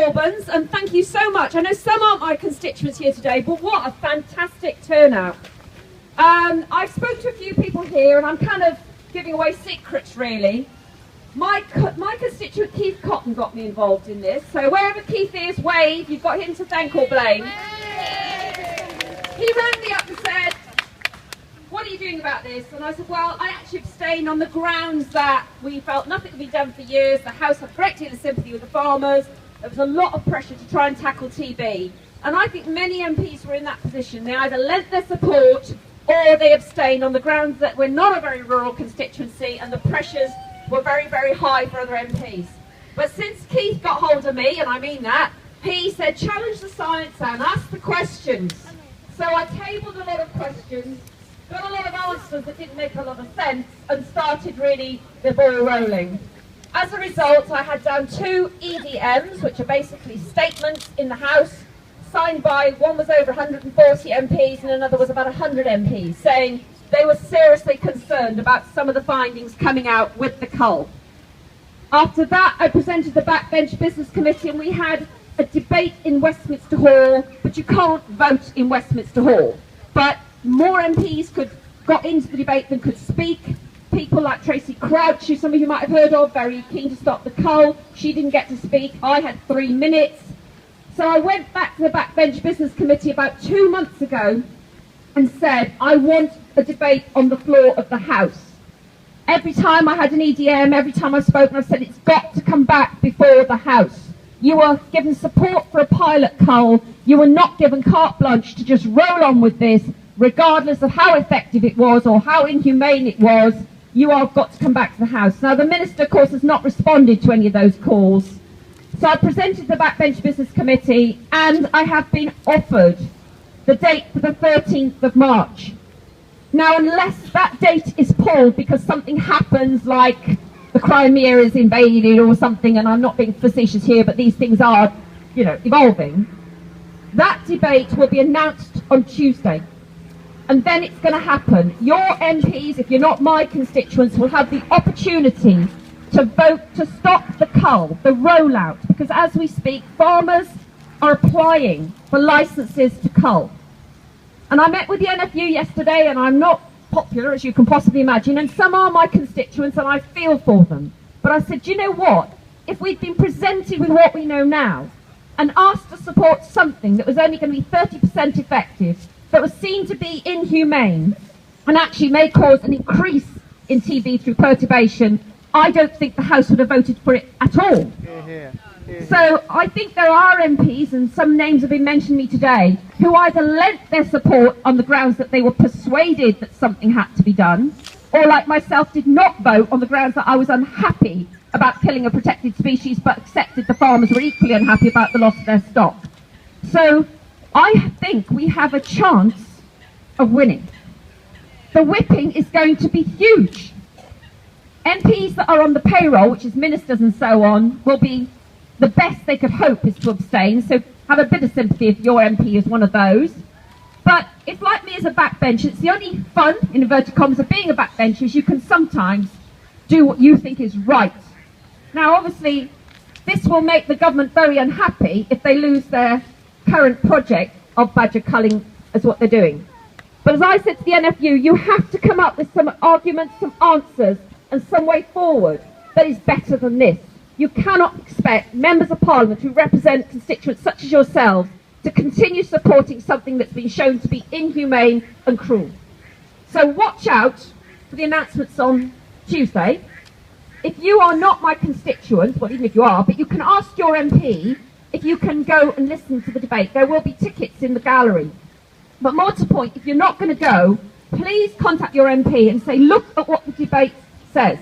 Albans, and thank you so much. I know some aren't my constituents here today, but what a fantastic turnout. I've spoken to a few people here, and I'm kind of giving away secrets, really. My constituent Keith Cotton got me involved in this, so wherever Keith is, wave, you've got him to thank or blame. He rang me up and said, what are you doing about this? And I said, well, I actually abstained on the grounds that we felt nothing had been done for years. The House had a great deal of sympathy with the farmers. There was a lot of pressure to try and tackle TB. And I think many MPs were in that position. They either lent their support or they abstained on the grounds that we're not a very rural constituency and the pressures were very, very high for other MPs. But since Keith got hold of me, and I mean that, he said, challenge the science and ask the questions. So I tabled a lot of questions, got a lot of answers that didn't make a lot of sense, and started really the ball rolling. As a result, I had down 2 EDMs, which are basically statements in the House, signed by, one was over 140 MPs and another was about 100 MPs, saying they were seriously concerned about some of the findings coming out with the Cull. After that, I presented the Backbench Business Committee, and we had a debate in Westminster Hall, but you can't vote in Westminster Hall. But more MPs got into the debate than could speak. People like Tracy Crouch, who some of you might have heard of, very keen to stop the Cull. She didn't get to speak. I had 3 minutes. So I went back to the Backbench Business Committee about 2 months ago and said, I want a debate on the floor of the House. Every time I had an EDM, every time I've spoken, I've said it's got to come back before the House. You were given support for a pilot Cull. You were not given carte blanche to just roll on with this, regardless of how effective it was or how inhumane it was. You have got to come back to the House. Now, the Minister, of course, has not responded to any of those calls. So I presented the Backbench Business Committee, and I have been offered the date for the 13th of March. Now, unless that date is pulled because something happens, like the Crimea is invaded or something, and I'm not being facetious here, but these things are, evolving, that debate will be announced on Tuesday. And then it's going to happen. Your MPs, if you're not my constituents, will have the opportunity to vote to stop the Cull, the rollout, because as we speak, farmers are applying for licences to Cull. And I met with the NFU yesterday, and I'm not popular, as you can possibly imagine, and some are my constituents, and I feel for them. But I said, do you know what? If we'd been presented with what we know now, and asked to support something that was only going to be 30% effective, that was seen to be inhumane, and actually may cause an increase in TB through perturbation, I don't think the House would have voted for it at all. So I think there are MPs, and some names have been mentioned to me today, who either lent their support on the grounds that they were persuaded that something had to be done, or like myself did not vote on the grounds that I was unhappy about killing a protected species, but accepted the farmers were equally unhappy about the loss of their stock. So I think we have a chance of winning. The whipping is going to be huge. MPs that are on the payroll, which is ministers and so on, will be the best they could hope is to abstain, so have a bit of sympathy if your MP is one of those. But if, like me, as a backbencher, it's the only fun, in inverted commas, of being a backbencher is you can sometimes do what you think is right. Now, obviously, this will make the government very unhappy if they lose their current project of badger culling as what they're doing. But as I said to the NFU, you have to come up with some arguments, some answers, and some way forward that is better than this. You cannot expect members of Parliament who represent constituents such as yourselves to continue supporting something that's been shown to be inhumane and cruel. So watch out for the announcements on Tuesday. If you are not my constituent, well, even if you are, but you can ask your MP if you can go and listen to the debate. There will be tickets in the gallery. But more to the point, if you're not going to go, please contact your MP and say, look at what the debate says.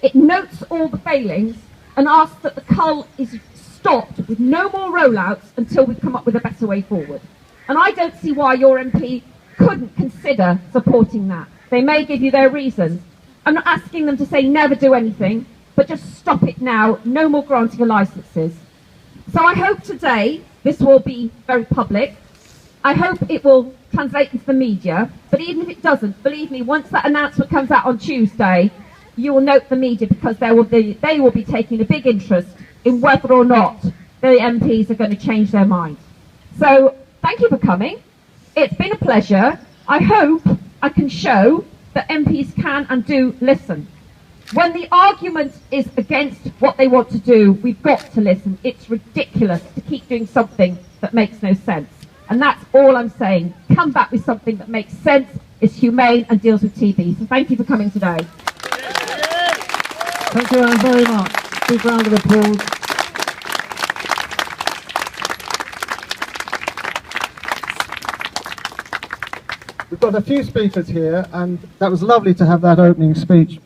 It notes all the failings and asks that the cull is stopped with no more rollouts until we come up with a better way forward. And I don't see why your MP couldn't consider supporting that. They may give you their reasons. I'm not asking them to say never do anything, but just stop it now, no more granting of licences. So I hope today this will be very public. I hope it will translate into the media, but even if it doesn't, believe me, once that announcement comes out on Tuesday, you will note the media, because they will be taking a big interest in whether or not the MPs are going to change their mind. So thank you for coming. It's been a pleasure. I hope I can show that MPs can and do listen. When the argument is against what they want to do, we've got to listen. It's ridiculous to keep doing something that makes no sense. And that's all I'm saying. Come back with something that makes sense, is humane and deals with TB. So thank you for coming today. Thank you, Anne, very much. Big round of applause. We've got a few speakers here, and that was lovely to have that opening speech